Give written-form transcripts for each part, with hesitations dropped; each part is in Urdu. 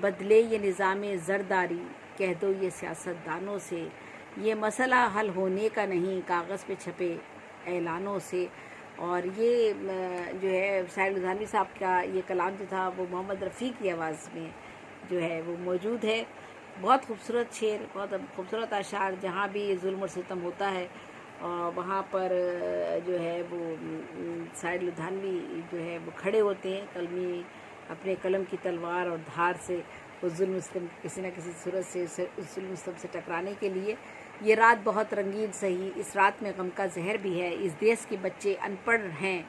بدلے یہ نظام زرداری، کہہ دو یہ سیاست دانوں سے، یہ مسئلہ حل ہونے کا نہیں کاغذ پہ چھپے اعلانوں سے۔ اور یہ جو ہے ساحر لدھیانوی صاحب کا یہ کلام جو تھا وہ محمد رفیع کی آواز میں جو ہے وہ موجود ہے۔ بہت خوبصورت شعر، بہت خوبصورت اشعار۔ جہاں بھی ظلم اور ستم ہوتا ہے وہاں پر جو ہے وہ ساحر لدھیانوی جو ہے وہ کھڑے ہوتے ہیں، قلمی اپنے قلم کی تلوار اور دھار سے اس ظلم و ستم کسی نہ کسی صورت سے اس ظلم و ستم سے ٹکرانے کے لیے۔ یہ رات بہت رنگین سہی، اس رات میں غم کا زہر بھی ہے، اس دیس کے بچے ان پڑھ ہیں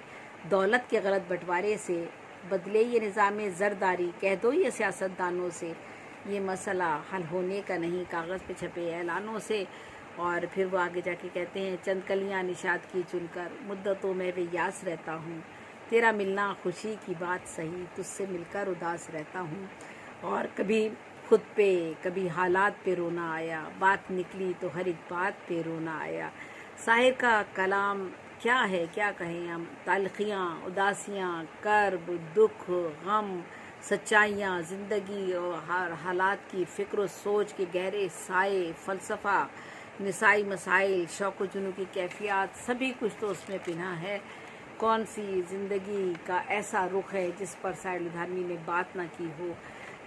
دولت کے غلط بٹوارے سے، بدلے یہ نظام زرداری، کہہ دو یہ سیاست دانوں سے، یہ مسئلہ حل ہونے کا نہیں کاغذ پہ چھپے اعلانوں سے۔ اور پھر وہ آگے جا کے کہتے ہیں چند کلیاں نشاد کی چن کر مدتوں میں وہ یاس رہتا ہوں، تیرا ملنا خوشی کی بات سہی، تجھ سے مل کر اداس رہتا ہوں۔ اور کبھی خود پہ کبھی حالات پہ رونا آیا، بات نکلی تو ہر ایک بات پہ رونا آیا۔ ساحر کا کلام کیا ہے کیا کہیں ہم، تلخیاں، اداسیاں، کرب، دکھ، غم، سچائیاں، زندگی اور حالات کی فکر و سوچ کے گہرے سائے، فلسفہ، نسائی مسائل، شوق و جنون کی کیفیات، سبھی کچھ تو اس میں پنہا ہے۔ کون سی زندگی کا ایسا رخ ہے جس پر ساحر لدھیانوی نے بات نہ کی ہو۔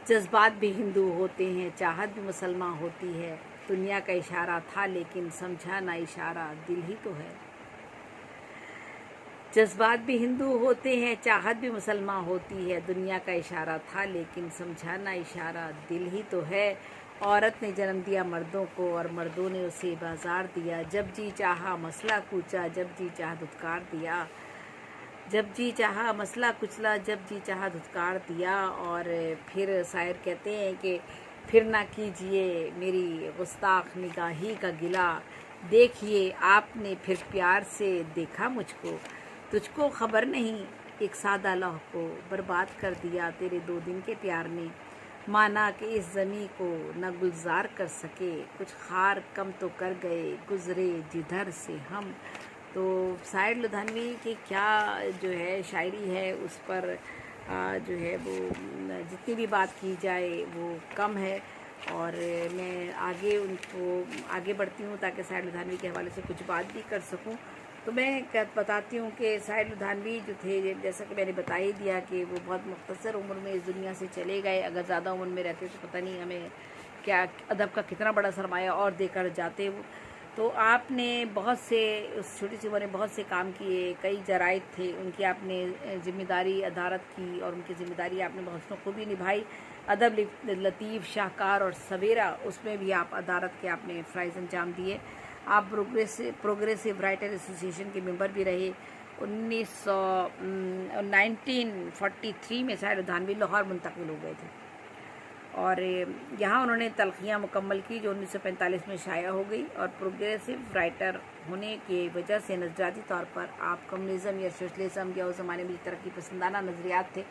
جذبات بھی ہندو ہوتے ہیں، چاہت بھی مسلمان ہوتی ہے، دنیا کا اشارہ تھا لیکن سمجھا نہ اشارہ دل ہی تو ہے۔ جذبات بھی ہندو ہوتے ہیں، چاہت بھی مسلمان ہوتی ہے، دنیا کا اشارہ تھا لیکن سمجھا نہ اشارہ دل ہی تو ہے۔ عورت نے جنم دیا مردوں کو اور مردوں نے اسے بازار دیا، جب جی چاہا مسئلہ کوچا، جب جی چاہا دھتکار دیا، جب جی چاہا مسئلہ کچلا، جب جی چاہا دھتکار دیا۔ اور پھر شاعر کہتے ہیں کہ پھر نہ کیجئے میری گستاخ نگاہی کا گلہ، دیکھیے آپ نے پھر پیار سے دیکھا مجھ کو، تجھ کو خبر نہیں ایک سادہ لوح کو برباد کر دیا تیرے 2 دن کے پیار نے، مانا کہ اس زمیں کو نہ گلزار کر سکے، کچھ خار کم تو کر گئے گزرے جدھر سے ہم۔ تو ساحر لدھیانوی کی کیا جو ہے شاعری ہے، اس پر جو ہے وہ جتنی بھی بات کی جائے وہ کم ہے۔ اور میں آگے ان کو آگے بڑھتی ہوں تاکہ ساحر لدھیانوی کے حوالے سے کچھ بات بھی کر سکوں۔ تو میں بتاتی ہوں کہ ساحر لدھیانوی جو تھے، جیسا کہ میں نے بتا ہی دیا کہ وہ بہت مختصر عمر میں اس دنیا سے چلے گئے۔ اگر زیادہ عمر میں رہتے تو پتہ نہیں ہمیں کیا ادب کا کتنا بڑا سرمایہ اور دے کر جاتے وہ۔ تو آپ نے بہت سے اس چھوٹی سی عمر میں بہت سے کام کیے، کئی جرائد تھے، ان کی آپ نے ذمہ داری ادارت کی اور ان کی ذمہ داری آپ نے بہت خوبی نبھائی۔ ادب لطیف، شاہکار اور سویرا، اس میں بھی آپ ادارت کے آپ نے فرائض انجام دیے۔ آپ پروگریسو رائٹر ایسوسی ایشن کے ممبر بھی رہے۔ 1943 میں ساحر لدھیانوی لاہور منتقل ہو گئے تھے اور یہاں انہوں نے تلخیاں مکمل کی جو 1945 میں شائع ہو گئی، اور پروگریسو رائٹر ہونے کی وجہ سے نظریاتی طور پر آپ کمیونزم یا سوشلزم یا اس زمانے میں ترقی پسندانہ نظریات تھے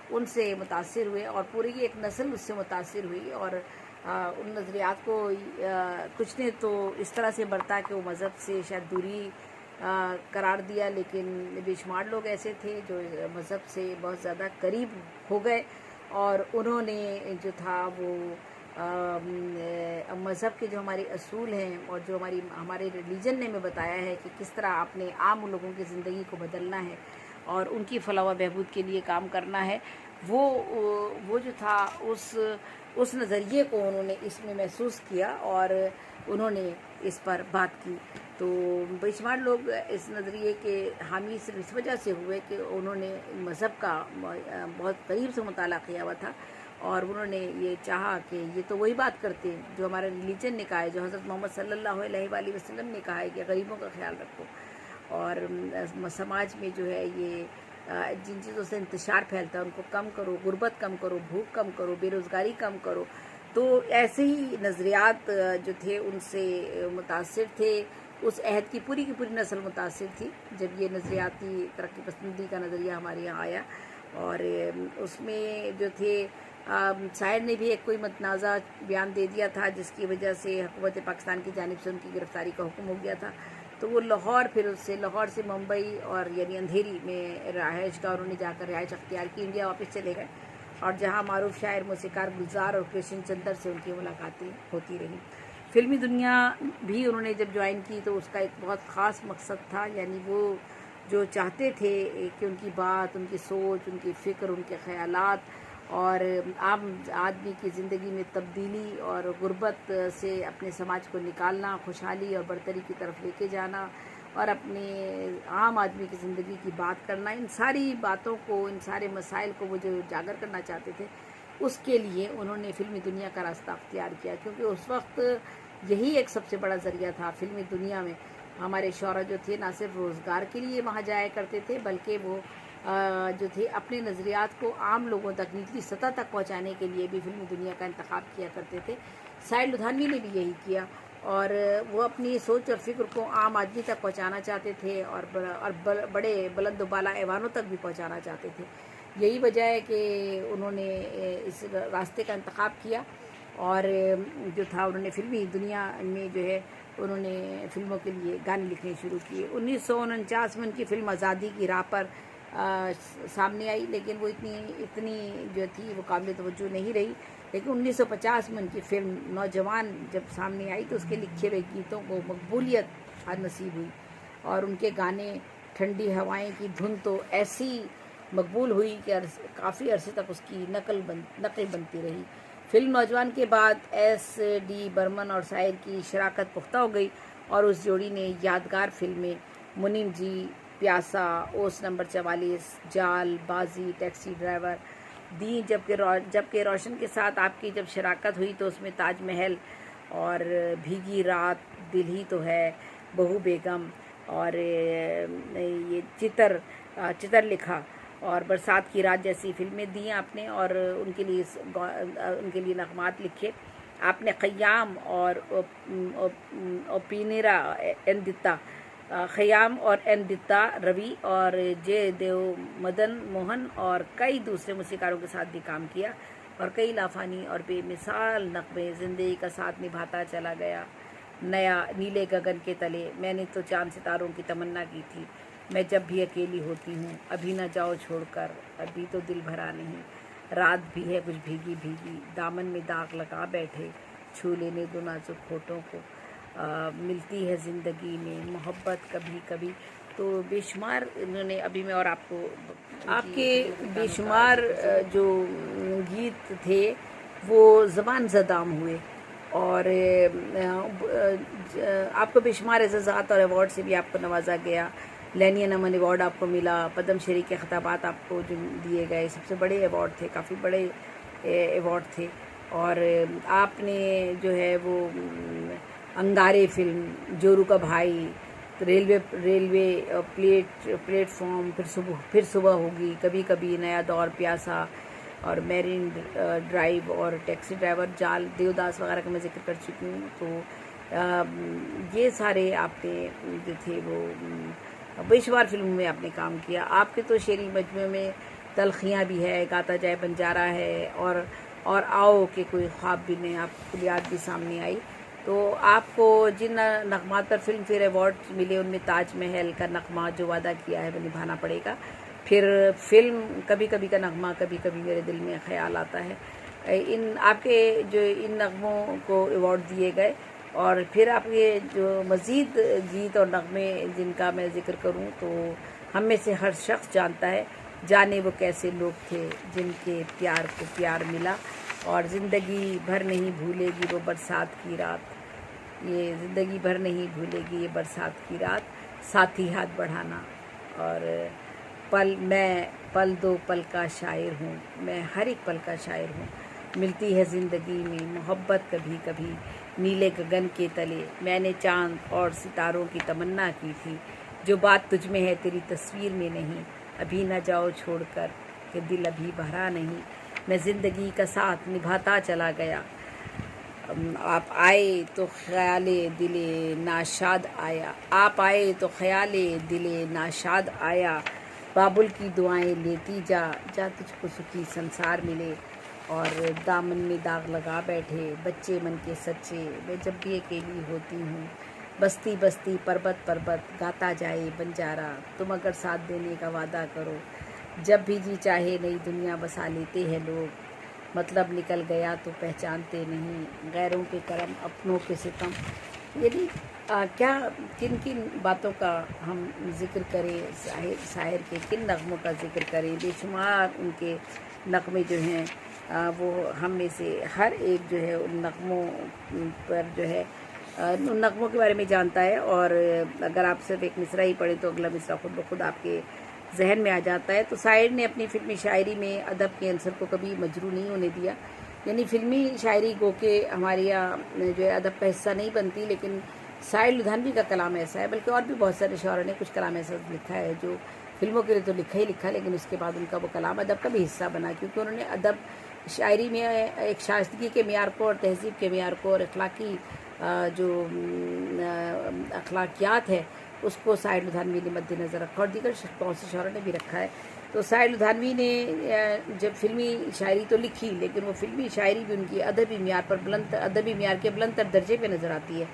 ان سے متاثر ہوئے، اور پوری ایک نسل اس سے متاثر ہوئی، اور ان نظریات کو کچھ نے تو اس طرح سے برتا کہ وہ مذہب سے شاید دوری قرار دیا، لیکن بے شمار لوگ ایسے تھے جو مذہب سے بہت زیادہ قریب ہو گئے، اور انہوں نے جو تھا وہ مذہب کے جو ہمارے اصول ہیں اور جو ہمارے ریلیجن نے ہمیں بتایا ہے کہ کس طرح اپنے عام لوگوں کی زندگی کو بدلنا ہے اور ان کی فلاح و بہبود کے لیے کام کرنا ہے، وہ جو تھا اس نظریے کو انہوں نے اس میں محسوس کیا اور انہوں نے اس پر بات کی۔ تو بے شمار لوگ اس نظریے کے حامی صرف اس وجہ سے ہوئے کہ انہوں نے مذہب کا بہت قریب سے مطالعہ کیا ہوا تھا، اور انہوں نے یہ چاہا کہ یہ تو وہی بات کرتے ہیں جو ہمارا ریلیجن نے کہا ہے، جو حضرت محمد صلی اللہ علیہ وآلہ وسلم نے کہا ہے کہ غریبوں کا خیال رکھو، اور سماج میں جو ہے یہ جن چیزوں سے انتشار پھیلتا ہے ان کو کم کرو، غربت کم کرو، بھوک کم کرو، بے روزگاری کم کرو۔ تو ایسے ہی نظریات جو تھے ان سے متاثر تھے، اس عہد کی پوری نسل متاثر تھی جب یہ نظریاتی ترقی پسندی کا نظریہ ہمارے یہاں آیا، اور اس میں جو تھے شاعر نے بھی ایک کوئی متنازع بیان دے دیا تھا جس کی وجہ سے حکومت پاکستان کی جانب سے ان کی گرفتاری کا حکم ہو گیا تھا، تو وہ لاہور سے ممبئی اور یعنی اندھیری میں رہائش گاہ انہوں نے جا کر رہائش اختیار کی، انڈیا واپس چلے گئے، اور جہاں معروف شاعر موسیقار گلزار اور کرشن چندر سے ان کی ملاقاتیں ہوتی رہیں۔ فلمی دنیا بھی انہوں نے جب جوائن کی تو اس کا ایک بہت خاص مقصد تھا، یعنی وہ جو چاہتے تھے کہ ان کی بات، ان کی سوچ، ان کی فکر، ان کے خیالات اور عام آدمی کی زندگی میں تبدیلی اور غربت سے اپنے سماج کو نکالنا، خوشحالی اور برتری کی طرف لے کے جانا اور اپنے عام آدمی کی زندگی کی بات کرنا، ان ساری باتوں کو، ان سارے مسائل کو وہ جو اجاگر کرنا چاہتے تھے، اس کے لیے انہوں نے فلمی دنیا کا راستہ اختیار کیا، کیونکہ اس وقت یہی ایک سب سے بڑا ذریعہ تھا فلمی دنیا میں۔ ہمارے شعراء جو تھے نہ صرف روزگار کے لیے وہاں جایا کرتے تھے، بلکہ وہ جو تھے اپنے نظریات کو عام لوگوں تک، نچلی سطح تک پہنچانے کے لیے بھی فلمی دنیا کا انتخاب کیا کرتے تھے۔ سعید لدھیانوی نے بھی یہی کیا، اور وہ اپنی سوچ اور فکر کو عام آدمی تک پہنچانا چاہتے تھے اور بڑے بلند و بالا ایوانوں تک بھی پہنچانا چاہتے تھے۔ یہی وجہ ہے کہ انہوں نے اس راستے کا انتخاب کیا، اور جو تھا انہوں نے فلمی دنیا میں جو ہے انہوں نے فلموں کے لیے گانے لکھنے شروع کیے۔ 1949 میں ان کی فلم آزادی کی راہ پر سامنے آئی، لیکن وہ اتنی جو تھی وہ قابل توجہ نہیں رہی، لیکن 1950 میں ان کی فلم نوجوان جب سامنے آئی تو اس کے لکھے ہوئے گیتوں کو مقبولیت نصیب ہوئی، اور ان کے گانے ٹھنڈی ہوائیں کی دھن تو ایسی مقبول ہوئی کہ کافی عرصے تک اس کی نقل بنتی رہی۔ فلم نوجوان کے بعد ایس ڈی برمن اور سائر کی شراکت پختہ ہو گئی، اور اس جوڑی نے یادگار فلمیں منیم جی، پیاسا، اوس نمبر 44، جال، بازی، ٹیکسی ڈرائیور دی، جبکہ روشن کے ساتھ آپ کی جب شراکت ہوئی تو اس میں تاج محل اور بھیگی رات، دل ہی تو ہے، بہو بیگم، اور یہ چتر لکھا اور برسات کی رات جیسی فلمیں دی آپ نے، اور ان کے لیے نغمات لکھے آپ نے۔ خیام اور اوپینیرا ایندتا، خیام اور ایندتا روی اور جے دیو مدن موہن اور کئی دوسرے موسیقاروں کے ساتھ بھی کام کیا، اور کئی لافانی اور بے مثال نغمے زندگی کا ساتھ نبھاتا چلا گیا۔ نیا، نیلے گگن کے تلے، میں نے تو چاند ستاروں کی تمنا کی تھی، میں جب بھی اکیلی ہوتی ہوں، ابھی نہ جاؤ چھوڑ کر، ابھی تو دل بھرا نہیں، رات بھی ہے کچھ بھیگی بھیگی، دامن میں داغ لگا بیٹھے، چھو لینے دو نازک ہونٹوں کو، ملتی ہے زندگی میں محبت کبھی کبھی۔ تو بے شمار انہوں نے، ابھی میں اور آپ کے بے شمار جو گیت تھے وہ زبان زدام ہوئے، اور آپ کو بے شمار اعزازات اور ایوارڈ سے بھی آپ کو نوازا گیا۔ لینین امن ایوارڈ آپ کو ملا، پدم شری کے خطابات آپ کو جو دیے گئے، سب سے بڑے ایوارڈ تھے، کافی بڑے ایوارڈ تھے، اور آپ نے جو ہے وہ انگارے فلم، جورو کا بھائی، ریلوے پلیٹ فارم، پھر صبح ہوگی، کبھی کبھی، نیا دور، پیاسا اور میرین ڈرائیو اور ٹیکسی ڈرائیور، جال، دیوداس وغیرہ کا میں ذکر کر چکی ہوں۔ تو یہ سارے آپ نے جو تھے وہ بے شمار فلموں میں آپ نے کام کیا۔ آپ کے تو شعری مجموعے میں تلخیاں بھی ہے، گاتا جائے بنجارہ ہے، اور آؤ کہ کوئی خواب بھی نہیں، آپ کلیات بھی سامنے آئی۔ تو آپ کو جن نغمات پر فلم فیئر ایوارڈ ملے ان میں تاج محل کا نغمہ، جو وعدہ کیا ہے وہ نبھانا پڑے گا، پھر فلم کبھی کبھی کا نغمہ، کبھی کبھی میرے دل میں خیال آتا ہے، آپ کے جو ان نغموں کو ایوارڈ دیے گئے، اور پھر آپ کے جو مزید گیت اور نغمے جن کا میں ذکر کروں تو ہم میں سے ہر شخص جانتا ہے، جانے وہ کیسے لوگ تھے جن کے پیار کو پیار ملا، اور زندگی بھر نہیں بھولے گی وہ برسات کی رات، یہ زندگی بھر نہیں بھولے گی یہ برسات کی رات، ساتھی ہاتھ بڑھانا، اور میں پل دو پل کا شاعر ہوں، میں ہر ایک پل کا شاعر ہوں، ملتی ہے زندگی میں محبت کبھی کبھی، نیلے گگن کے تلے، میں نے چاند اور ستاروں کی تمنا کی تھی، جو بات تجھ میں ہے تیری تصویر میں نہیں، ابھی نہ جاؤ چھوڑ کر کہ دل ابھی بھرا نہیں، میں زندگی کا ساتھ نبھاتا چلا گیا، آپ آئے تو خیال دل ناشاد آیا، آپ آئے تو خیال دل ناشاد آیا، بابل کی دعائیں لیتی جا تجھ کو سکھی سنسار ملے، اور دامن میں داغ لگا بیٹھے بچے من کے سچے، میں جب بھی اکیلی ہوتی ہوں، بستی بستی پربت گاتا جائے بنجارہ، تم اگر ساتھ دینے کا وعدہ کرو، جب بھی جی چاہے نئی دنیا بسا لیتے ہیں لوگ، مطلب نکل گیا تو پہچانتے نہیں، غیروں کے کرم اپنوں کے ستم۔ یعنی کیا کن کن باتوں کا ہم ذکر کریں، شاعر کے کن نغموں کا ذکر کریں، بے شمار ان کے نغمے جو ہیں وہ ہم میں سے ہر ایک جو ہے ان نغموں پر جو ہے ان نغموں کے بارے میں جانتا ہے، اور اگر آپ صرف ایک مصرع ہی پڑھیں تو اگلا مصرع خود بخود آپ کے ذہن میں آ جاتا ہے۔ تو شاعر نے اپنی فلمی شاعری میں ادب کے عنصر کو کبھی مجروح نہیں ہونے دیا، یعنی فلمی شاعری گو کہ ہمارے یہاں جو ہے ادب کا حصہ نہیں بنتی، لیکن ساحر لدھیانوی کا کلام ایسا ہے، بلکہ اور بھی بہت سارے شاعروں نے کچھ کلام ایسا لکھا ہے جو فلموں کے لیے تو لکھا ہی لکھا، لیکن اس کے بعد ان کا وہ کلام ادب کا بھی حصہ بنا، کیونکہ انہوں نے ادب شاعری میں ایک شائستگی کے معیار کو اور تہذیب کے معیار کو اور اخلاقی جو اخلاقیات ہے اس کو ساحر لدھیانوی نے مد نظر رکھا، اور دیگر بہت سے شاعروں نے بھی رکھا ہے۔ تو ساحر لدھیانوی نے جب فلمی شاعری تو لکھی، لیکن وہ فلمی شاعری بھی ان کی ادبی معیار کے بلند تر درجے پہ نظر آتی ہے۔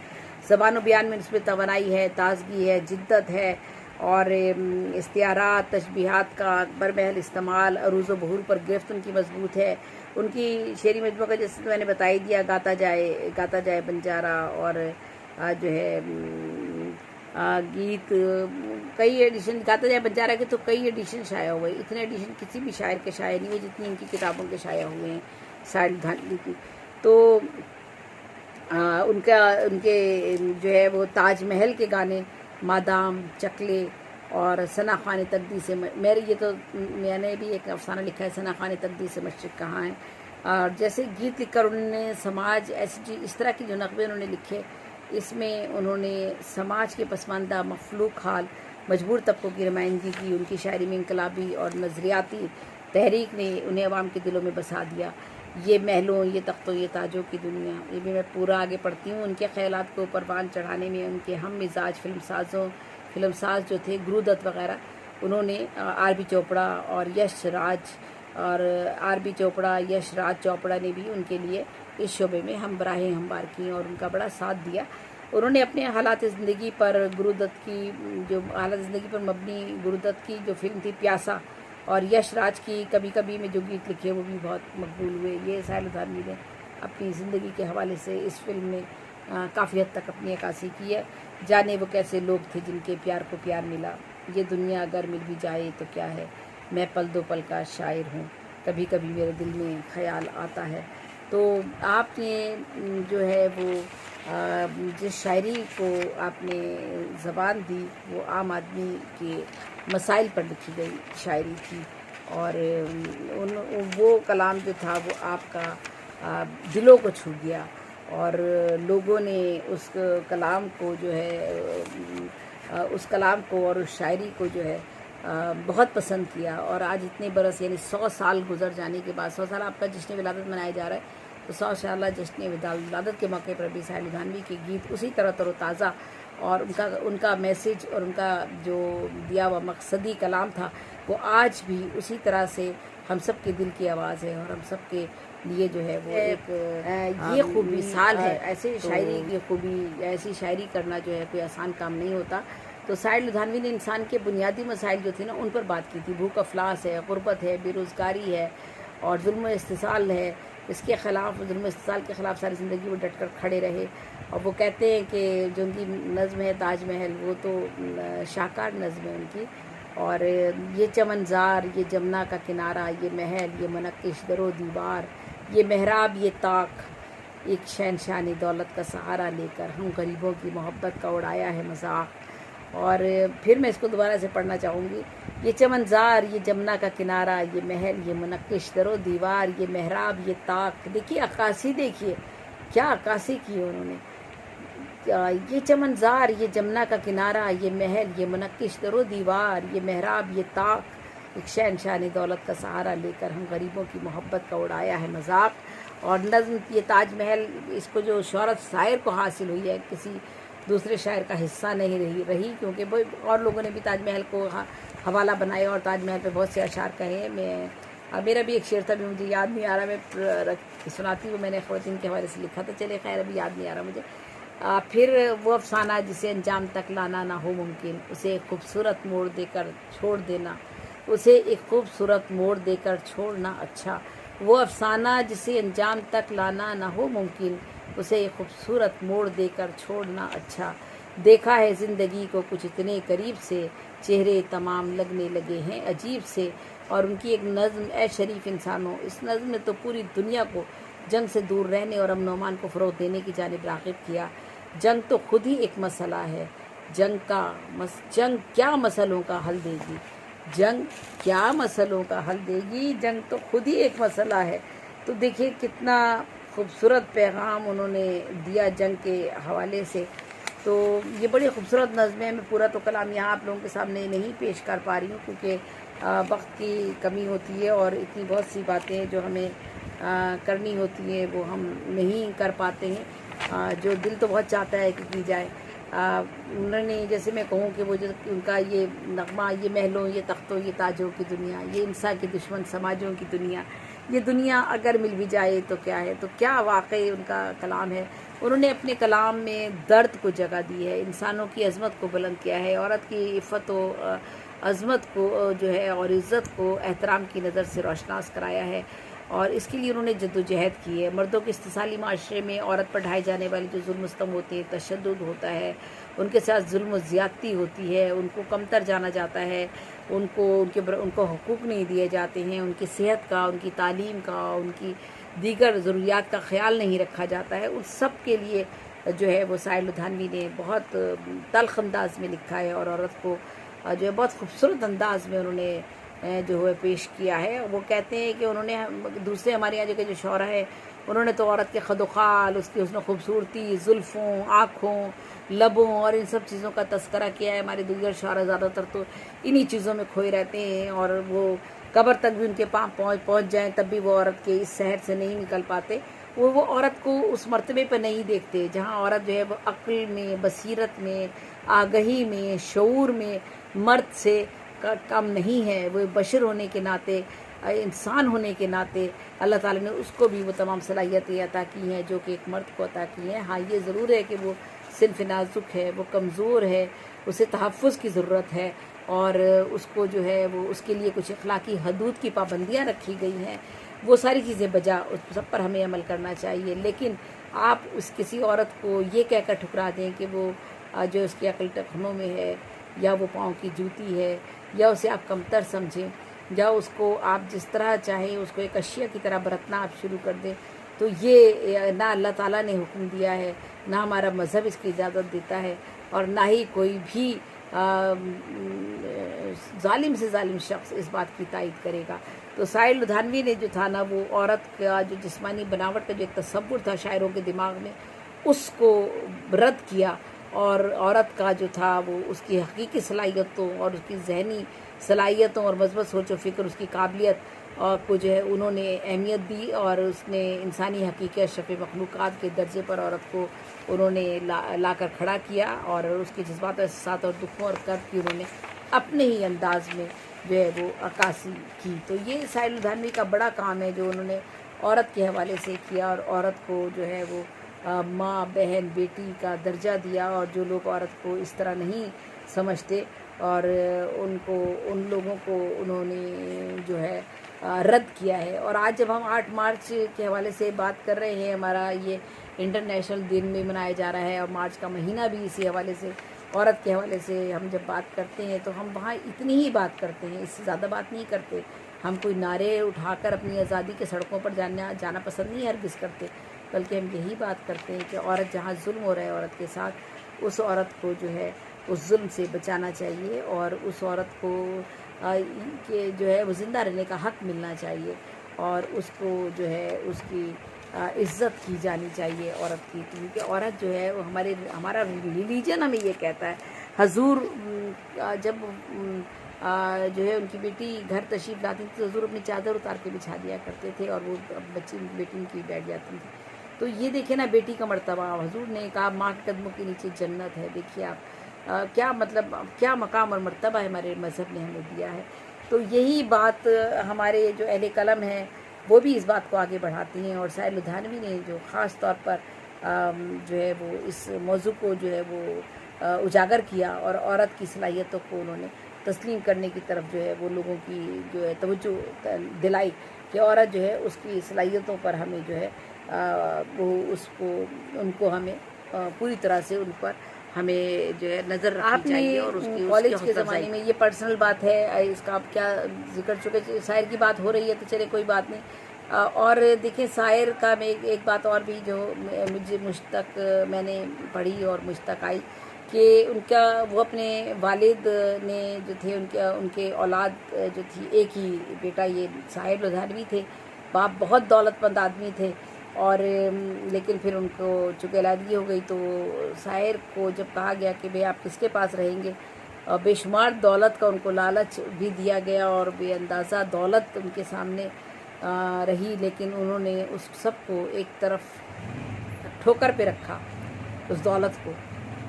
زبان و بیان میں اس میں توانائی ہے، تازگی ہے، جدت ہے، اور استعارات، تشبیہات کا برمحل استعمال، عروض و بحور پر گرفت ان کی مضبوط ہے۔ ان کی شعری مجموعہ کا جیسے میں نے بتا ہی دیا، گاتا جائے بنجارا، اور جو ہے گیت کئی ایڈیشن، گاتا جائے بنجارا کے تو کئی ایڈیشن شائع ہوئے، اتنے ایڈیشن کسی بھی شاعر کے شائع نہیں ہوئے جتنی ان کی کتابوں کے شائع ہوئے ہیں ساحر لدھیانوی کی۔ تو ان کے جو ہے وہ تاج محل کے گانے، مادام، چکلے، اور ثنا خوان تقدیر سے میں نے بھی ایک افسانہ لکھا ہے، ثنا خوان تقدیر سے مشرق کہاں ہے، اور جیسے گیت لکھ کر انہوں نے سماج اس طرح کی جو نغمے انہوں نے لکھے، اس میں انہوں نے سماج کے پسماندہ مخلوق حال مجبور طبقوں کی نمائندگی کی۔ ان کی شاعری میں انقلابی اور نظریاتی تحریک نے انہیں عوام کے دلوں میں بسا دیا۔ یہ محلوں، یہ تختوں، یہ تاجوں کی دنیا، یہ بھی میں پورا آگے پڑھتی ہوں۔ ان کے خیالات کو پروان چڑھانے میں ان کے ہم مزاج فلم ساز جو تھے، گرو دت وغیرہ، انہوں نے آر بی راج چوپڑا نے بھی ان کے لیے اس شعبے میں ہمراہیں ہموار کی اور ان کا بڑا ساتھ دیا۔ انہوں نے اپنے حالات زندگی پر مبنی گرو دت کی جو فلم تھی پیاسا، اور یش راج کی کبھی کبھی میں جو گیت لکھے وہ بھی بہت مقبول ہوئے۔ یہ ساحر لدھیانوی نے اپنی زندگی کے حوالے سے اس فلم میں کافی حد تک اپنی عکاسی کی ہے۔ جانے وہ کیسے لوگ تھے جن کے پیار کو پیار ملا، یہ دنیا اگر مل بھی جائے تو کیا ہے، میں پل دو پل کا شاعر ہوں، کبھی کبھی میرے دل میں خیال آتا ہے۔ تو آپ نے جو ہے وہ جس شاعری کو آپ نے زبان دی وہ عام آدمی کے مسائل پر لکھی گئی شاعری تھی، اور وہ کلام جو تھا وہ آپ کا دلوں کو چھو گیا، اور لوگوں نے اس کلام کو جو ہے اس کلام کو اور اس شاعری کو جو ہے بہت پسند کیا۔ اور آج اتنے برس یعنی 100 سال گزر جانے کے بعد، 100 سال آپ کا جشن ولادت منایا جا رہا ہے، تو 100 سالہ جشن ولادت کے موقع پر بھی ساحر لدھیانوی کے گیت اسی طرح تر و تازہ، اور ان کا میسج اور ان کا جو دیا ہوا مقصدی کلام تھا وہ آج بھی اسی طرح سے ہم سب کے دل کی آواز ہے، اور ہم سب کے لیے جو ہے وہ ایک یہ خوب مثال ہے۔ ایسی شاعری کرنا جو ہے کوئی آسان کام نہیں ہوتا۔ تو ساحر لدھیانوی نے انسان کے بنیادی مسائل جو تھے نا ان پر بات کی تھی، بھوک افلاس ہے، غربت ہے، بے روزگاری ہے، اور ظلم و استحصال ہے۔ اس کے خلاف، ظلم و استحصال کے خلاف ساری زندگی وہ ڈٹ کر کھڑے رہے۔ اور وہ کہتے ہیں کہ جو ان کی نظم ہے تاج محل، وہ تو شاہکار نظم ہے ان کی، اور یہ چمنزار، یہ جمنا کا کنارہ، یہ محل، یہ منقش در و دیوار، یہ محراب، یہ طاق، ایک شہنشاہ دولت کا سہارا لے کر ہم غریبوں کی محبت کا اڑایا ہے مذاق۔ اور پھر میں اس کو دوبارہ سے پڑھنا چاہوں گی، یہ چمنزار، یہ جمنا کا کنارہ، یہ محل، یہ منقش در و دیوار، یہ محراب، یہ طاق۔ دیکھیے عکاسی، دیکھیے کیا عکاسی کی انہوں نے۔ یہ چمنزار، یہ جمنا کا کنارہ، یہ محل، یہ منقش در و دیوار، یہ محراب، یہ طاق، ایک شہنشاہ دولت کا سہارا لے کر ہم غریبوں کی محبت کا اڑایا ہے مذاق۔ اور نظم یہ تاج محل، اس کو جو شہرت شاعر کو حاصل ہوئی ہے، کسی دوسرے شاعر کا حصہ نہیں رہی، کیونکہ اور لوگوں نے بھی تاج محل کو حوالہ بنایا اور تاج محل پہ بہت سے اشعار کہے ہیں۔ میرا بھی ایک شعر تھا، بھی مجھے یاد نہیں آ رہا، میں سناتی ہوں، میں نے خواتین کے حوالے سے لکھا تھا، چلے خیر ابھی یاد نہیں آ رہا مجھے۔ پھر وہ افسانہ جسے انجام تک لانا نہ ہو ممکن، اسے خوبصورت موڑ دے کر چھوڑ دینا اسے ایک خوبصورت موڑ دے کر چھوڑنا اچھا، وہ افسانہ جسے انجام تک لانا نہ ہو ممکن، اسے ایک خوبصورت موڑ دے کر چھوڑنا اچھا، دیکھا ہے زندگی کو کچھ اتنے قریب سے، چہرے تمام لگنے لگے ہیں عجیب سے۔ اور ان کی ایک نظم، اے شریف انسانوں، اس نظم نے تو پوری دنیا کو جنگ سے دور رہنے اور امن و امان کو فروغ دینے کی جانب راغب کیا۔ جنگ تو خود ہی ایک مسئلہ ہے، جنگ کیا مسئلوں کا حل دے گی، جنگ کیا مسئلوں کا حل دے گی، جنگ تو خود ہی ایک مسئلہ ہے۔ تو دیکھیے کتنا خوبصورت پیغام انہوں نے دیا جنگ کے حوالے سے۔ تو یہ بڑی خوبصورت نظم ہے، میں پورا تو کلام یہاں آپ لوگوں کے سامنے نہیں پیش کر پا رہی ہوں کیونکہ وقت کی کمی ہوتی ہے اور اتنی بہت سی باتیں جو ہمیں کرنی ہوتی ہیں وہ ہم نہیں کر پاتے ہیں، جو دل تو بہت چاہتا ہے کہ کی جائے۔ انہوں نے جیسے میں کہوں کہ وہ جو ان کا یہ نغمہ، یہ محلوں، یہ تختوں، یہ تاجوں کی دنیا، یہ انسان کے دشمن سماجوں کی دنیا، یہ دنیا اگر مل بھی جائے تو کیا ہے، تو کیا واقعی ان کا کلام ہے۔ انہوں نے اپنے کلام میں درد کو جگہ دی ہے، انسانوں کی عظمت کو بلند کیا ہے، عورت کی عفت و عظمت کو جو ہے اور عزت کو احترام کی نظر سے روشناس کرایا ہے، اور اس کے لیے انہوں نے جد و جہد کی ہے۔ مردوں کے استثالی معاشرے میں عورت پر ڈھائے جانے والے جو ظلم و ستم ہوتے ہیں، تشدد ہوتا ہے، ان کے ساتھ ظلم و زیادتی ہوتی ہے، ان کو کمتر جانا جاتا ہے، ان کو حقوق نہیں دیے جاتے ہیں، ان کی صحت کا، ان کی تعلیم کا، ان کی دیگر ضروریات کا خیال نہیں رکھا جاتا ہے، ان سب کے لیے جو ہے وہ ساحر لدھیانوی نے بہت تلخ انداز میں لکھا ہے، اور عورت کو جو ہے بہت خوبصورت انداز میں انہوں نے جو ہے پیش کیا ہے۔ وہ کہتے ہیں کہ انہوں نے دوسرے ہمارے یہاں جو شعراء ہے انہوں نے تو عورت کے خد و خال، اس کی حسن و خوبصورتی، زلفوں، آنکھوں، لبوں اور ان سب چیزوں کا تذکرہ کیا ہے۔ ہمارے دیگر شعراء زیادہ تر تو انہی چیزوں میں کھوئے رہتے ہیں، اور وہ قبر تک بھی ان کے پاؤں پہنچ جائیں تب بھی وہ عورت کے اس شہر سے نہیں نکل پاتے۔ وہ عورت کو اس مرتبے پہ نہیں دیکھتے جہاں عورت جو ہے وہ عقل میں، بصیرت میں، آگہی میں، شعور میں مرد سے کم نہیں ہے۔ وہ بشر ہونے کے ناطے، انسان ہونے کے ناطے اللہ تعالیٰ نے اس کو بھی وہ تمام صلاحیتیں عطا کی ہیں جو کہ ایک مرد کو عطا کی ہیں۔ ہاں یہ ضرور ہے کہ وہ صنف نازک ہے، وہ کمزور ہے، اسے تحفظ کی ضرورت ہے، اور اس کو جو ہے وہ اس کے لیے کچھ اخلاقی حدود کی پابندیاں رکھی گئی ہیں، وہ ساری چیزیں بجا اس سب پر ہمیں عمل کرنا چاہیے۔ لیکن آپ کسی عورت کو یہ کہہ کر ٹھکرا دیں کہ وہ جو اس کی عقل ٹخنوں میں ہے، یا وہ پاؤں کی جوتی ہے، یا اسے آپ کمتر سمجھیں، یا اس کو آپ جس طرح چاہیں اس کو ایک اشیاء کی طرح برتنا آپ شروع کر دیں، تو یہ نہ اللہ تعالیٰ نے حکم دیا ہے، نہ ہمارا مذہب اس کی اجازت دیتا ہے، اور نہ ہی کوئی بھی ظالم سے ظالم شخص اس بات کی تائید کرے گا۔ تو ساحر لدھیانوی نے جو تھا نا، وہ عورت کا جو جسمانی بناوٹ کا جو ایک تصور تھا شاعروں کے دماغ میں، اس کو رد کیا، اور عورت کا جو تھا وہ اس کی حقیقی صلاحیتوں اور اس کی ذہنی صلاحیتوں اور مثبت سوچ و فکر، اس کی قابلیت کو جو ہے انہوں نے اہمیت دی، اور اس نے انسانی حقیقی اشرف مخلوقات کے درجے پر عورت کو انہوں نے لا کر کھڑا کیا، اور اس کے جذبات و احساسات اور دکھوں اور کرب کی انہوں نے اپنے ہی انداز میں جو ہے وہ عکاسی کی۔ تو یہ ساحر لدھیانوی کا بڑا کام ہے جو انہوں نے عورت کے حوالے سے کیا، اور عورت کو جو ہے وہ ماں، بہن، بیٹی کا درجہ دیا، اور جو لوگ عورت کو اس طرح نہیں سمجھتے اور ان لوگوں کو انہوں نے جو ہے رد کیا ہے۔ اور آج جب ہم 8 مارچ کے حوالے سے بات کر رہے ہیں، ہمارا یہ انٹرنیشنل دن بھی منایا جا رہا ہے، اور مارچ کا مہینہ بھی اسی حوالے سے، عورت کے حوالے سے ہم جب بات کرتے ہیں تو ہم وہاں اتنی ہی بات کرتے ہیں، اس سے زیادہ بات نہیں کرتے۔ ہم کوئی نعرے اٹھا کر اپنی آزادی کے سڑکوں پر جانا پسند نہیں ہرگز کرتے، بلکہ ہم یہی بات کرتے ہیں کہ عورت جہاں ظلم ہو رہا ہے عورت کے ساتھ، اس عورت کو جو ہے اس ظلم سے بچانا چاہیے، اور اس عورت کو کہ جو ہے وہ زندہ رہنے کا حق ملنا چاہیے، اور اس کو جو ہے اس کی عزت کی جانی چاہیے عورت کی، کیونکہ عورت جو ہے وہ ہمارا ریلیجن ہمیں یہ کہتا ہے۔ حضور جب جو ہے ان کی بیٹی گھر تشریف لاتی تھی تو حضور اپنی چادر اتار کے بچھا دیا کرتے تھے، اور وہ بیٹی ان کی بیٹھ جاتی تھی۔ تو یہ دیکھیں نا بیٹی کا مرتبہ، حضور نے کہا ماں کے قدموں کے نیچے جنت ہے۔ دیکھیے آپ کیا مطلب، کیا مقام اور مرتبہ ہمارے مذہب نے ہمیں دیا ہے۔ تو یہی بات ہمارے جو اہل قلم ہیں وہ بھی اس بات کو آگے بڑھاتی ہیں، اور ساحر لدھیانوی نے جو خاص طور پر جو ہے وہ اس موضوع کو جو ہے وہ اجاگر کیا، اور عورت کی صلاحیتوں کو انہوں نے تسلیم کرنے کی طرف جو ہے وہ لوگوں کی جو ہے توجہ دلائی کہ عورت جو ہے اس کی صلاحیتوں پر ہمیں جو ہے وہ ان کو ہمیں پوری طرح سے ان پر ہمیں جو ہے نظر رکھنی چاہیے. اور اس کی کالج کے زمانے میں یہ پرسنل بات ہے, اس کا آپ کیا ذکر چکے, شاعر کی بات ہو رہی ہے تو چلے کوئی بات نہیں. اور دیکھیں شاعر کا میں ایک بات اور بھی جو مجھ تک میں نے پڑھی اور مجھ تک آئی کہ ان کا وہ اپنے والد نے جو تھے ان کے اولاد جو تھی ایک ہی بیٹا یہ صاحب لدھیانوی تھے. باپ بہت دولت مند آدمی تھے اور لیکن پھر ان کو چونکہ علیحدگی ہو گئی تو شاعر کو جب کہا گیا کہ بھئی آپ کس کے پاس رہیں گے, بے شمار دولت کا ان کو لالچ بھی دیا گیا اور بے اندازہ دولت ان کے سامنے رہی, لیکن انہوں نے اس سب کو ایک طرف ٹھوکر پہ رکھا, اس دولت کو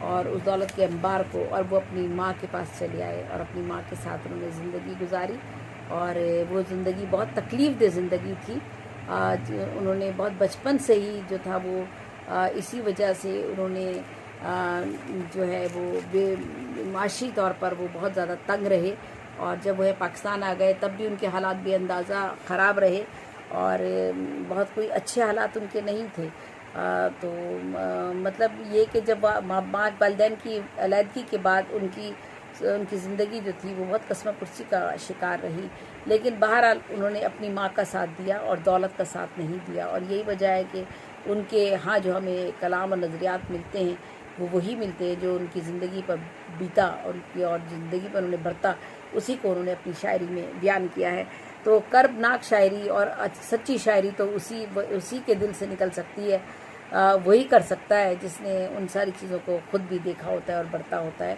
اور اس دولت کے انبار کو, اور وہ اپنی ماں کے پاس چلے آئے اور اپنی ماں کے ساتھ انہوں نے زندگی گزاری. اور وہ زندگی بہت تکلیف دہ زندگی تھی. انہوں نے بہت بچپن سے ہی جو تھا وہ اسی وجہ سے انہوں نے جو ہے وہ معاشی طور پر وہ بہت زیادہ تنگ رہے, اور جب وہ پاکستان آ گئے تب بھی ان کے حالات بے اندازہ خراب رہے اور بہت کوئی اچھے حالات ان کے نہیں تھے. تو مطلب یہ کہ جب والدین کی علیحدگی کے بعد ان کی زندگی جو تھی وہ بہت قسمہ پرسی کا شکار رہی, لیکن بہرحال انہوں نے اپنی ماں کا ساتھ دیا اور دولت کا ساتھ نہیں دیا. اور یہی وجہ ہے کہ ان کے ہاں جو ہمیں کلام اور نظریات ملتے ہیں وہ وہی ملتے ہیں جو ان کی زندگی پر بیتا اور زندگی پر انہوں نے برتا, اسی کو انہوں نے اپنی شاعری میں بیان کیا ہے. تو کربناک شاعری اور سچی شاعری تو اسی کے دل سے نکل سکتی ہے, وہی کر سکتا ہے جس نے ان ساری چیزوں کو خود بھی دیکھا ہوتا ہے اور برتا ہوتا ہے.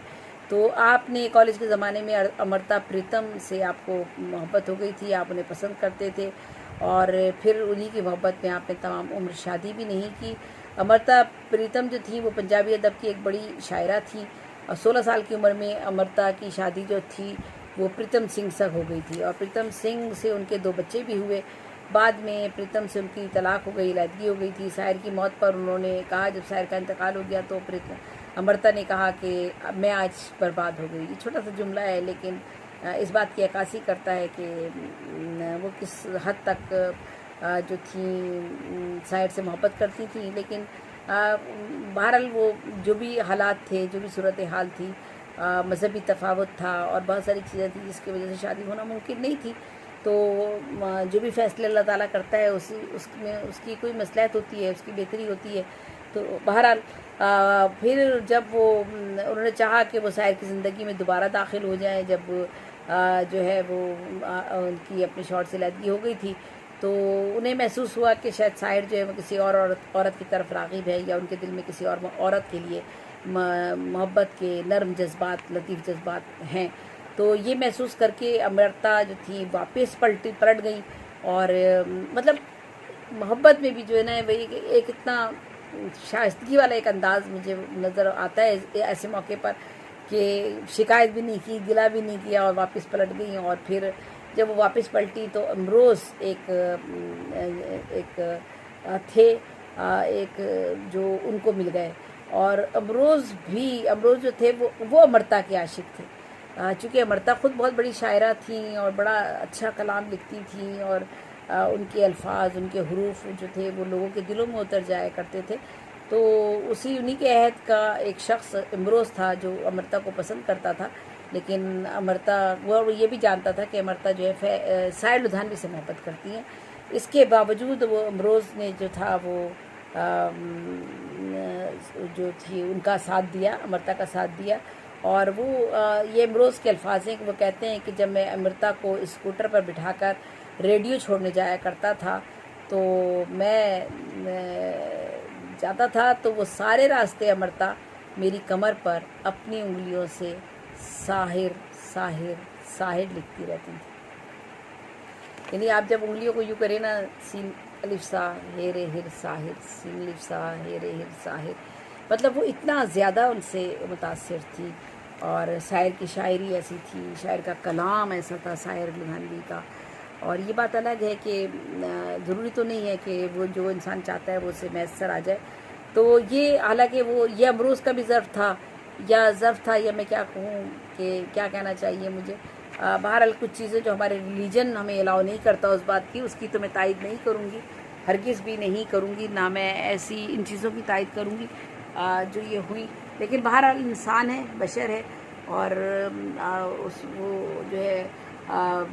تو آپ نے کالج کے زمانے میں امرتا پریتم سے آپ کو محبت ہو گئی تھی, آپ انہیں پسند کرتے تھے, اور پھر انہی کی محبت میں آپ نے تمام عمر شادی بھی نہیں کی. امرتا پریتم جو تھی وہ پنجابی ادب کی ایک بڑی شاعرہ تھی, اور 16 سال کی عمر میں امرتا کی شادی جو تھی وہ پریتم سنگھ سے ہو گئی تھی, اور پریتم سنگھ سے ان کے 2 بچے بھی ہوئے. بعد میں پریتم سے ان کی طلاق ہو گئی, علیحدگی ہو گئی تھی. شاعر کی موت پر انہوں نے کہا, جب شاعر کا انتقال ہو گیا تو امرتا نے کہا کہ میں آج برباد ہو گئی. یہ چھوٹا سا جملہ ہے لیکن اس بات کی عکاسی کرتا ہے کہ وہ کس حد تک جو تھیں شاعر سے محبت کرتی تھیں. لیکن بہرحال وہ جو بھی حالات تھے, جو بھی صورتحال تھی, مذہبی تفاوت تھا اور بہت ساری چیزیں تھیں جس کی وجہ سے شادی ہونا ممکن نہیں تھی. تو جو بھی فیصلے اللہ تعالیٰ کرتا ہے اس میں اس کی کوئی مصلحت ہوتی ہے, اس کی بہتری ہوتی ہے. تو بہرحال پھر جب انہوں نے چاہا کہ وہ شاعر کی زندگی میں دوبارہ داخل ہو جائیں, جب جو ہے وہ ان کی اپنے شوہر سے علیحدگی ہو گئی تھی تو انہیں محسوس ہوا کہ شاید شاعر جو ہے وہ کسی اور عورت کی طرف راغب ہے, یا ان کے دل میں کسی اور عورت کے لیے محبت کے نرم جذبات, لطیف جذبات ہیں. تو یہ محسوس کر کے امرتا جو تھی واپس پلٹ گئی, اور مطلب محبت میں بھی جو ہے نا وہی ایک اتنا شائستگی والا ایک انداز مجھے نظر آتا ہے ایسے موقع پر کہ شکایت بھی نہیں کی, گلہ بھی نہیں کیا, اور واپس پلٹ گئی. اور پھر جب وہ واپس پلٹی تو امروز ایک تھے ایک جو ان کو مل گئے, اور امروز جو تھے وہ امرتا کے عاشق تھے. چونکہ امرتا خود بہت بڑی شاعرہ تھیں اور بڑا اچھا کلام لکھتی تھیں, اور ان کے الفاظ, ان کے حروف جو تھے وہ لوگوں کے دلوں میں اتر جایا کرتے تھے. تو انہی کے عہد کا ایک شخص امروز تھا جو امرتا کو پسند کرتا تھا, لیکن امرتا وہ یہ بھی جانتا تھا کہ امرتا جو ہے شاعر لدھیانوی سے محبت کرتی ہیں. اس کے باوجود وہ امروز نے جو تھا وہ جو تھی ان کا ساتھ دیا, امرتا کا ساتھ دیا. اور وہ یہ امروز کے الفاظ ہیں کہ وہ کہتے ہیں کہ جب میں امرتا کو اسکوٹر پر بٹھا کر ریڈیو چھوڑنے جایا کرتا تھا تو میں جاتا تھا تو وہ سارے راستے امرتا میری کمر پر اپنی انگلیوں سے ساحر ساحر ساحر لکھتی رہتی تھی. یعنی آپ جب انگلیوں کو یوں کریں نا, سین الف سا ہیر ہر ساحر, سین الف سا ہیر ہر ساحر, مطلب وہ اتنا زیادہ ان سے متاثر تھی. اور شاعر کی شاعری ایسی تھی, شاعر کا کلام ایسا تھا شاعر لدھیانوی کا. اور یہ بات الگ ہے کہ ضروری تو نہیں ہے کہ وہ جو انسان چاہتا ہے وہ اسے میسر آ جائے. تو یہ حالانکہ یہ امروز کا بھی ظرف تھا یا ظرف تھا، یا میں کیا کہوں کہ کیا کہنا چاہیے مجھے. بہرحال کچھ چیزیں جو ہمارے ریلیجن ہمیں الاؤ نہیں کرتا اس بات کی، اس کی تو میں تائید نہیں کروں گی، ہرگز بھی نہیں کروں گی، نہ میں ایسی ان چیزوں کی تائید کروں گی جو یہ ہوئی. لیکن بہرحال انسان ہے، بشر ہے، اور وہ جو ہے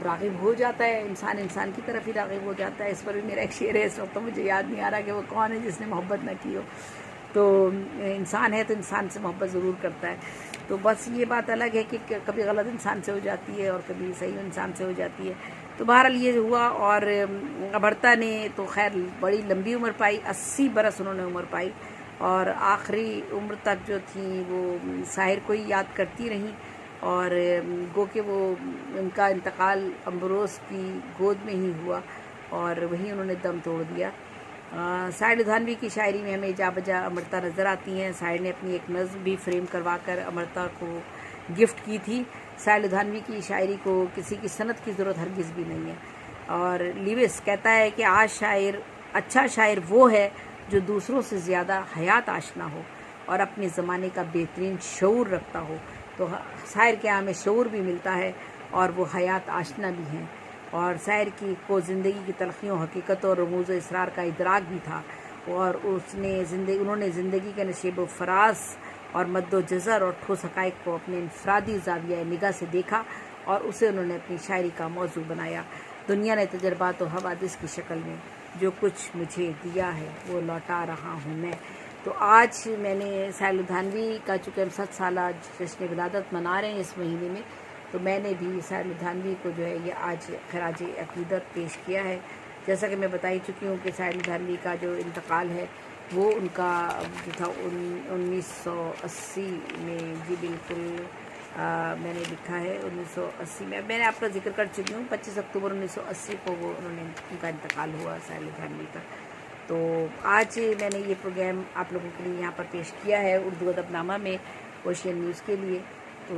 راغب ہو جاتا ہے، انسان کی طرف ہی راغب ہو جاتا ہے. اس پر بھی میرا ایک شعر ہے، اس وقت مجھے یاد نہیں آ رہا کہ وہ کون ہے جس نے محبت نہ کی ہو. تو انسان ہے تو انسان سے محبت ضرور کرتا ہے. تو بس یہ بات الگ ہے کہ کبھی غلط انسان سے ہو جاتی ہے اور کبھی صحیح انسان سے ہو جاتی ہے. تو بہرحال یہ ہوا. اور امرتا نے تو خیر بڑی لمبی عمر پائی، 80 برس انہوں نے عمر پائی، اور آخری عمر تک جو تھی وہ ساحر کو ہی یاد کرتی رہیں. اور گو کہ وہ ان کا انتقال امبروس کی گود میں ہی ہوا، اور وہیں انہوں نے دم توڑ دیا. ساحر لدھیانوی کی شاعری میں ہمیں جا بجا امرتا نظر آتی ہیں. ساحر نے اپنی ایک نظم بھی فریم کروا کر امرتا کو گفٹ کی تھی. ساحر لدھیانوی کی شاعری کو کسی کی صنعت کی ضرورت ہرگز بھی نہیں ہے. اور لیوس کہتا ہے کہ اچھا شاعر وہ ہے جو دوسروں سے زیادہ حیات آشنا ہو اور اپنے زمانے کا بہترین شعور رکھتا ہو. تو شاعر کے ہمیں شعور بھی ملتا ہے اور وہ حیات آشنا بھی ہیں. اور شاعر کو زندگی کی تلخیوں، حقیقت اور رموز و اسرار کا ادراک بھی تھا، اور انہوں نے زندگی کے نشیب و فراز اور مد و جزر اور ٹھوس حقائق کو اپنے انفرادی زاویہ نگاہ سے دیکھا اور اسے انہوں نے اپنی شاعری کا موضوع بنایا. دنیا نے تجربات و حوادث کی شکل میں جو کچھ مجھے دیا ہے وہ لوٹا رہا ہوں میں. تو آج میں نے ساحر لدھیانوی کا، چونکہ ہم 7 سالہ جشن ولادت منا رہے ہیں اس مہینے میں، تو میں نے بھی ساحر لدھیانوی کو جو ہے یہ آج خراج عقیدت پیش کیا ہے. جیسا کہ میں بتا ہی چکی ہوں کہ ساحر لدھیانوی کا جو انتقال ہے وہ ان کا جو تھا 1980 میں، جی بالکل میں نے لکھا ہے 1980 میں نے آپ کا ذکر کر چکی ہوں. 25 اکتوبر 1980 کو ان کا انتقال ہوا ساحر لدھیانوی کا. تو آج میں نے یہ پروگرام آپ لوگوں کے لیے یہاں پر پیش کیا ہے اردو ادب نامہ میں، اوشین نیوز کے لیے. تو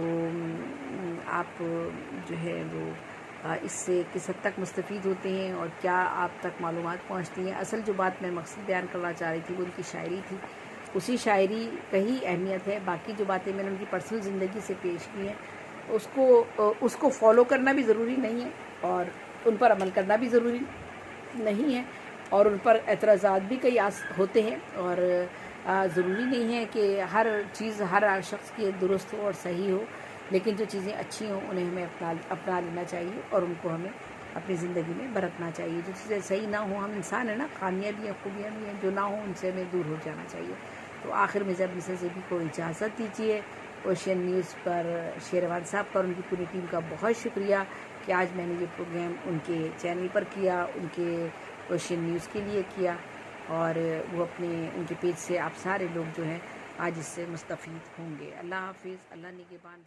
آپ جو ہے وہ اس سے کس حد تک مستفید ہوتے ہیں اور کیا آپ تک معلومات پہنچتی ہیں. اصل جو بات میں مقصد بیان کرنا چاہ رہی تھی وہ ان کی شاعری تھی. اسی شاعری کا ہی اہمیت ہے. باقی جو باتیں میں نے ان کی پرسنل زندگی سے پیش کی ہیں اس کو فالو کرنا بھی ضروری نہیں ہے اور ان پر عمل کرنا بھی ضروری نہیں ہے، اور ان پر اعتراضات بھی کئی ہوتے ہیں، اور ضروری نہیں ہے کہ ہر چیز ہر شخص کی درست ہو اور صحیح ہو. لیکن جو چیزیں اچھی ہوں انہیں ہمیں اپنا لینا چاہیے اور ان کو ہمیں اپنی زندگی میں برتنا چاہیے. جو چیزیں صحیح نہ ہوں، ہم انسان ہیں نا، خامیاں بھی ہیں خوبیاں بھی ہیں، جو نہ ہوں ان سے ہمیں دور ہو جانا چاہیے. تو آخر میں جب سے بھی کو اجازت دیجیے. اوشین نیوز پر شیروان صاحب پر ان کی پوری ٹیم کا بہت شکریہ کہ آج میں نے یہ پروگرام ان کے چینل پر کیا، ان کے اوشین نیوز کے لیے کیا، اور وہ ان کے پیج سے آپ سارے لوگ جو ہیں آج اس سے مستفید ہوں گے. اللہ حافظ. اللہ نگہبان.